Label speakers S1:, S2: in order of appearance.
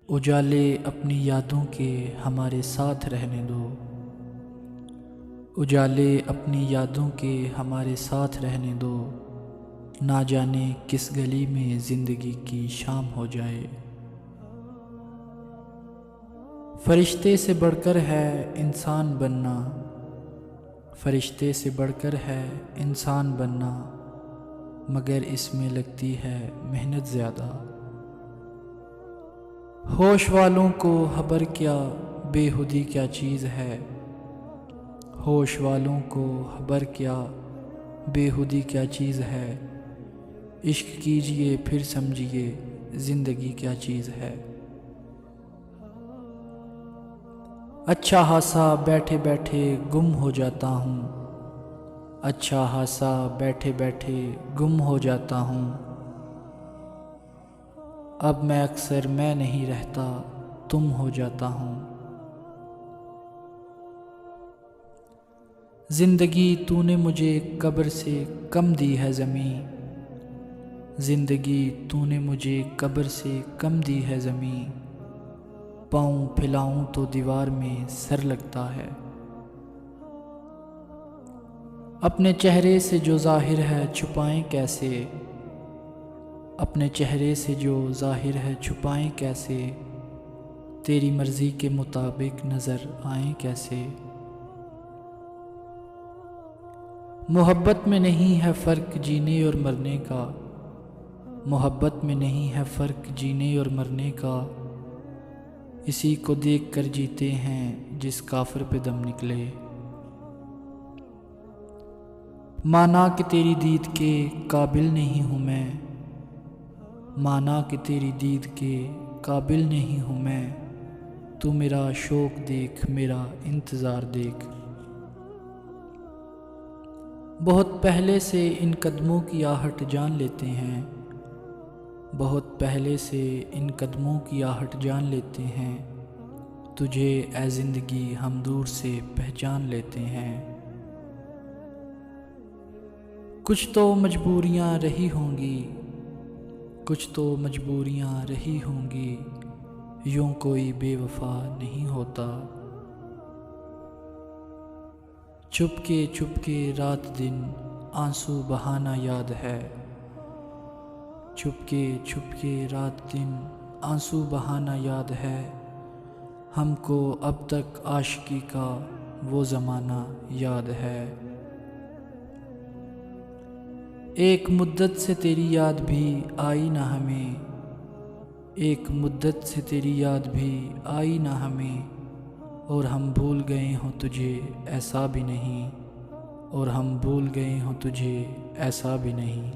S1: उजाले अपनी यादों के हमारे साथ रहने दो। उजाले अपनी यादों के हमारे साथ रहने दो। ना जाने किस गली में ज़िंदगी की शाम हो जाए। फरिश्ते से बढ़कर है इंसान बनना। फरिश्ते से बढ़कर है इंसान बनना, मगर इसमें लगती है मेहनत ज़्यादा। होश वालों को खबर क्या बेहुदी क्या चीज़ है। होश वालों को खबर क्या बेहुदी क्या चीज़ है। इश्क कीजिए फिर समझिए ज़िंदगी क्या चीज़ है। अच्छा खासा बैठे बैठे गुम हो जाता हूँ। अच्छा खासा बैठे बैठे गुम हो जाता हूँ। अब मैं अक्सर मैं नहीं रहता, तुम हो जाता हूँ। ज़िंदगी तूने मुझे कब्र से कम दी है ज़मीं। ज़िंदगी तूने मुझे कब्र से कम दी है ज़मीं। पाँव फैलाऊं तो दीवार में सर लगता है। अपने चेहरे से जो ज़ाहिर है छुपाएं कैसे। अपने चेहरे से जो ज़ाहिर है छुपाएं कैसे। तेरी मर्ज़ी के मुताबिक नज़र आएं कैसे। मोहब्बत में नहीं है फ़र्क जीने और मरने का। मोहब्बत में नहीं है फ़र्क जीने और मरने का। इसी को देख कर जीते हैं जिस काफिर पे दम निकले। माना कि तेरी दीद के काबिल नहीं हूँ मैं। माना कि तेरी दीद के काबिल नहीं हूँ मैं। तू मेरा शौक़ देख, मेरा इंतज़ार देख। बहुत पहले से इन कदमों की आहट जान लेते हैं। बहुत पहले से इन कदमों की आहट जान लेते हैं। तुझे ए ज़िंदगी हम दूर से पहचान लेते हैं। कुछ तो मजबूरियाँ रही होंगी। कुछ तो मजबूरियाँ रही होंगी। यूं कोई बेवफा नहीं होता। चुपके रात दिन आंसू बहाना याद है। चुपके रात दिन आंसू बहाना याद है। हमको अब तक आशिकी का वो ज़माना याद है। एक मुद्दत से तेरी याद भी आई ना हमें। एक मुद्दत से तेरी याद भी आई ना हमें। और हम भूल गए हों तुझे ऐसा भी नहीं। और हम भूल गए हों तुझे ऐसा भी नहीं।